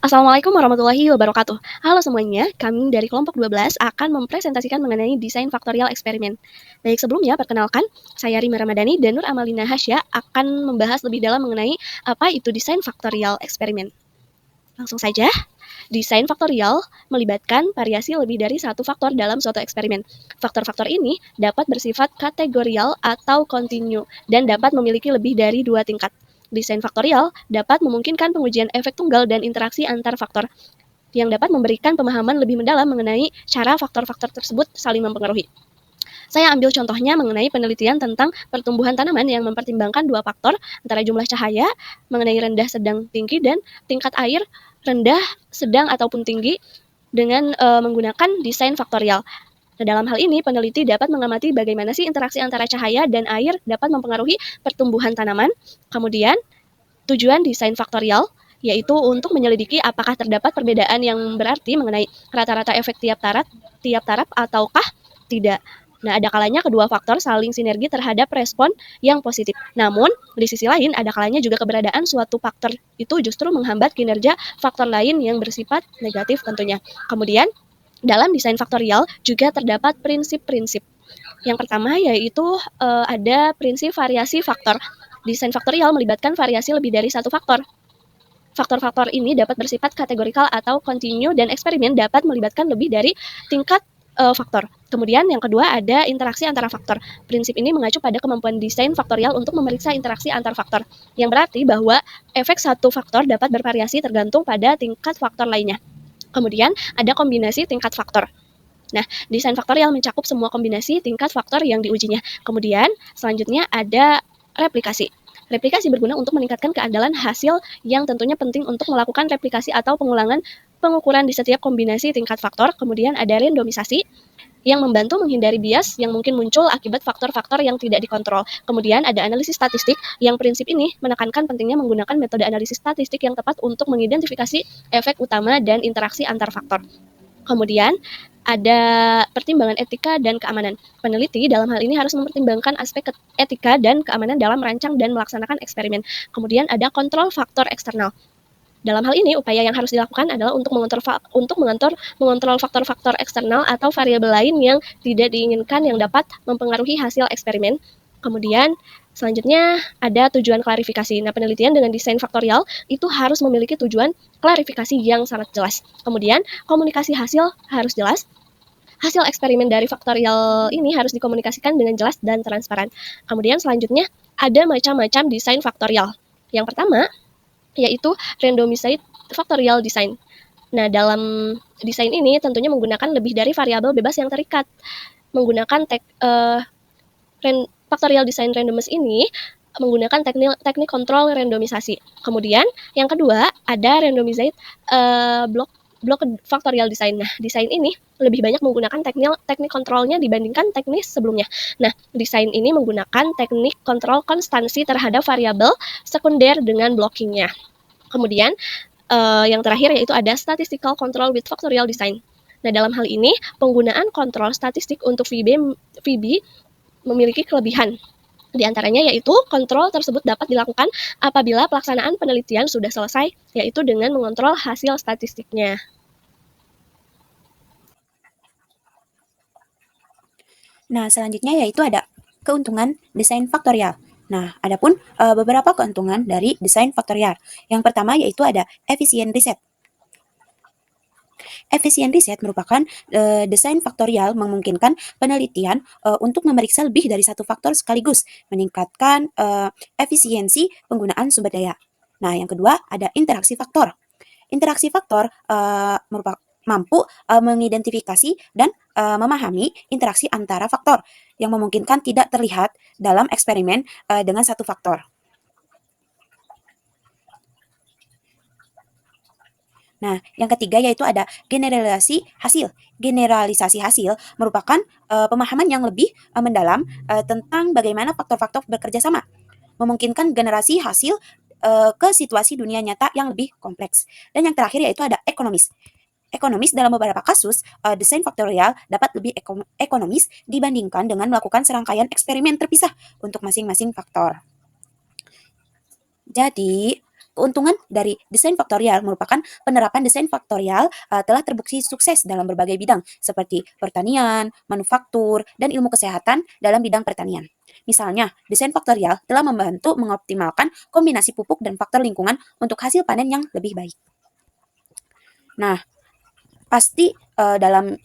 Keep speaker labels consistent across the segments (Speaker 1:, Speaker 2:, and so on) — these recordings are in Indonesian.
Speaker 1: Assalamualaikum warahmatullahi wabarakatuh. Halo semuanya, kami dari kelompok 12 akan mempresentasikan mengenai desain faktorial eksperimen. Baik, sebelumnya perkenalkan, saya Rima Ramadhani dan Nur Amalina Hasya akan membahas lebih dalam mengenai apa itu desain faktorial eksperimen. Langsung saja, desain faktorial melibatkan variasi lebih dari satu faktor dalam suatu eksperimen. Faktor-faktor ini dapat bersifat kategorial atau kontinu dan dapat memiliki lebih dari dua tingkat. Desain faktorial dapat memungkinkan pengujian efek tunggal dan interaksi antar faktor yang dapat memberikan pemahaman lebih mendalam mengenai cara faktor-faktor tersebut saling mempengaruhi. Saya ambil contohnya mengenai penelitian tentang pertumbuhan tanaman yang mempertimbangkan dua faktor antara jumlah cahaya mengenai rendah, sedang, tinggi, dan tingkat air rendah, sedang, ataupun tinggi dengan menggunakan desain faktorial. Nah, dalam hal ini, peneliti dapat mengamati bagaimana sih interaksi antara cahaya dan air dapat mempengaruhi pertumbuhan tanaman. Kemudian, tujuan desain faktorial yaitu untuk menyelidiki apakah terdapat perbedaan yang berarti mengenai rata-rata efek tiap taraf ataukah tidak. Nah, ada kalanya kedua faktor saling sinergi terhadap respon yang positif. Namun, di sisi lain, ada kalanya juga keberadaan suatu faktor itu justru menghambat kinerja faktor lain yang bersifat negatif tentunya. Kemudian, dalam desain faktorial juga terdapat prinsip-prinsip. Yang pertama yaitu ada prinsip variasi faktor. Desain faktorial melibatkan variasi lebih dari satu faktor. Faktor-faktor ini dapat bersifat kategorikal atau kontinu dan eksperimen dapat melibatkan lebih dari tingkat faktor. Kemudian yang kedua ada interaksi antara faktor. Prinsip ini mengacu pada kemampuan desain faktorial untuk memeriksa interaksi antar faktor, yang berarti bahwa efek satu faktor dapat bervariasi tergantung pada tingkat faktor lainnya. Kemudian ada kombinasi tingkat faktor. Nah, desain faktorial mencakup semua kombinasi tingkat faktor yang diujinya. Kemudian, selanjutnya ada replikasi. Replikasi berguna untuk meningkatkan keandalan hasil yang tentunya penting untuk melakukan replikasi atau pengulangan pengukuran di setiap kombinasi tingkat faktor. Kemudian ada randomisasi yang membantu menghindari bias yang mungkin muncul akibat faktor-faktor yang tidak dikontrol. Kemudian ada analisis statistik yang prinsip ini menekankan pentingnya menggunakan metode analisis statistik yang tepat untuk mengidentifikasi efek utama dan interaksi antar faktor. Kemudian ada pertimbangan etika dan keamanan. Peneliti dalam hal ini harus mempertimbangkan aspek etika dan keamanan dalam merancang dan melaksanakan eksperimen. Kemudian ada kontrol faktor eksternal. Dalam hal ini, upaya yang harus dilakukan adalah untuk mengontrol faktor-faktor eksternal atau variabel lain yang tidak diinginkan yang dapat mempengaruhi hasil eksperimen. Kemudian, selanjutnya ada tujuan klarifikasi. Nah, penelitian dengan desain faktorial itu harus memiliki tujuan klarifikasi yang sangat jelas. Kemudian, komunikasi hasil harus jelas. Hasil eksperimen dari faktorial ini harus dikomunikasikan dengan jelas dan transparan. Kemudian selanjutnya ada macam-macam desain faktorial. Yang pertama yaitu randomized factorial design. Nah, dalam desain ini tentunya menggunakan lebih dari variabel bebas yang terikat. Menggunakan factorial design randomness ini menggunakan teknik kontrol randomisasi. Kemudian yang kedua ada randomized block factorial design. Nah, desain ini lebih banyak menggunakan teknik kontrolnya dibandingkan teknik sebelumnya. Nah, desain ini menggunakan teknik kontrol konstansi terhadap variabel sekunder dengan blockingnya. Kemudian yang terakhir yaitu ada statistical control with factorial design. Nah, dalam hal ini penggunaan kontrol statistik untuk VB memiliki kelebihan. Di antaranya yaitu kontrol tersebut dapat dilakukan apabila pelaksanaan penelitian sudah selesai, yaitu dengan mengontrol hasil statistiknya.
Speaker 2: Nah, selanjutnya yaitu ada keuntungan desain faktorial. Nah, adapun beberapa keuntungan dari desain faktorial. Yang pertama yaitu ada efisien riset. Efisien riset merupakan desain faktorial memungkinkan penelitian untuk memeriksa lebih dari satu faktor sekaligus, meningkatkan efisiensi penggunaan sumber daya. Nah, yang kedua ada interaksi faktor. Interaksi faktor mampu mengidentifikasi dan memahami interaksi antara faktor yang memungkinkan tidak terlihat dalam eksperimen dengan satu faktor. Nah, yang ketiga yaitu ada generalisasi hasil. Generalisasi hasil merupakan pemahaman yang lebih mendalam tentang bagaimana faktor-faktor bekerja sama, memungkinkan generasi hasil ke situasi dunia nyata yang lebih kompleks. Dan yang terakhir yaitu ada ekonomis. Ekonomis dalam beberapa kasus, desain faktorial dapat lebih ekonomis dibandingkan dengan melakukan serangkaian eksperimen terpisah untuk masing-masing faktor. Jadi, Keuntungan dari desain faktorial merupakan penerapan desain faktorial telah terbukti sukses dalam berbagai bidang seperti pertanian, manufaktur, dan ilmu kesehatan dalam bidang pertanian. Misalnya, desain faktorial telah membantu mengoptimalkan kombinasi pupuk dan faktor lingkungan untuk hasil panen yang lebih baik. Nah, pasti dalam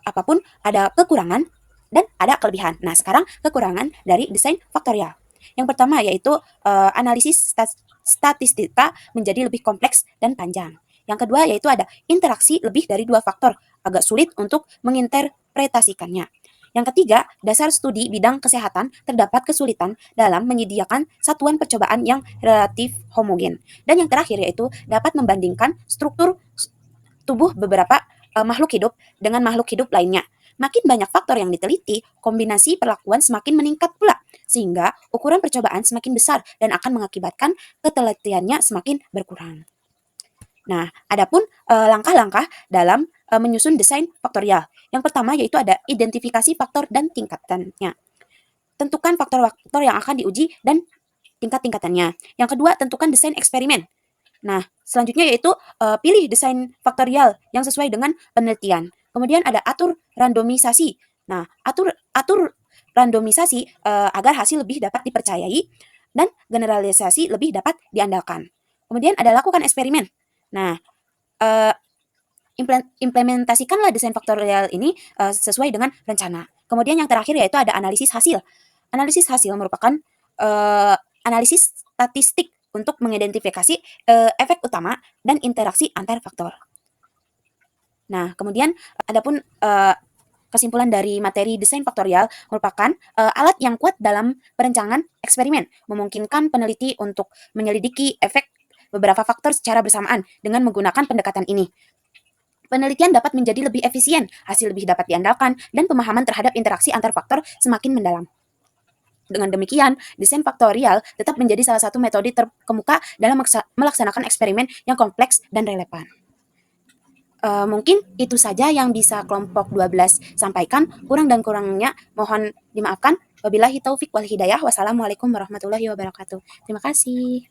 Speaker 2: apapun ada kekurangan dan ada kelebihan. Nah, sekarang kekurangan dari desain faktorial. Yang pertama yaitu analisis statistika menjadi lebih kompleks dan panjang. Yang kedua yaitu ada interaksi lebih dari dua faktor, agak sulit untuk menginterpretasikannya. Yang ketiga, dasar studi bidang kesehatan terdapat kesulitan dalam menyediakan satuan percobaan yang relatif homogen. Dan yang terakhir yaitu dapat membandingkan struktur tubuh beberapa makhluk hidup dengan makhluk hidup lainnya. Makin banyak faktor yang diteliti, kombinasi perlakuan semakin meningkat pula, sehingga ukuran percobaan semakin besar dan akan mengakibatkan ketelitiannya semakin berkurang. Nah, adapun langkah-langkah dalam menyusun desain faktorial. Yang pertama yaitu ada identifikasi faktor dan tingkatannya. Tentukan faktor-faktor yang akan diuji dan tingkat-tingkatannya. Yang kedua, tentukan desain eksperimen. Nah, selanjutnya yaitu pilih desain faktorial yang sesuai dengan penelitian. Kemudian ada atur randomisasi. Nah, atur randomisasi agar hasil lebih dapat dipercayai dan generalisasi lebih dapat diandalkan. Kemudian ada lakukan eksperimen. Nah, eh, implementasikanlah desain faktorial ini sesuai dengan rencana. Kemudian yang terakhir yaitu ada analisis hasil. Analisis hasil merupakan analisis statistik untuk mengidentifikasi efek utama dan interaksi antar faktor. Nah, kemudian adapun kesimpulan dari materi desain faktorial merupakan alat yang kuat dalam perencanaan eksperimen, memungkinkan peneliti untuk menyelidiki efek beberapa faktor secara bersamaan dengan menggunakan pendekatan ini. Penelitian dapat menjadi lebih efisien, hasil lebih dapat diandalkan, dan pemahaman terhadap interaksi antar faktor semakin mendalam. Dengan demikian, desain faktorial tetap menjadi salah satu metode terkemuka dalam melaksanakan eksperimen yang kompleks dan relevan. Mungkin itu saja yang bisa kelompok 12 sampaikan. Kurang dan kurangnya mohon dimaafkan. Wabillahi taufik wal hidayah. Wassalamualaikum warahmatullahi wabarakatuh. Terima kasih.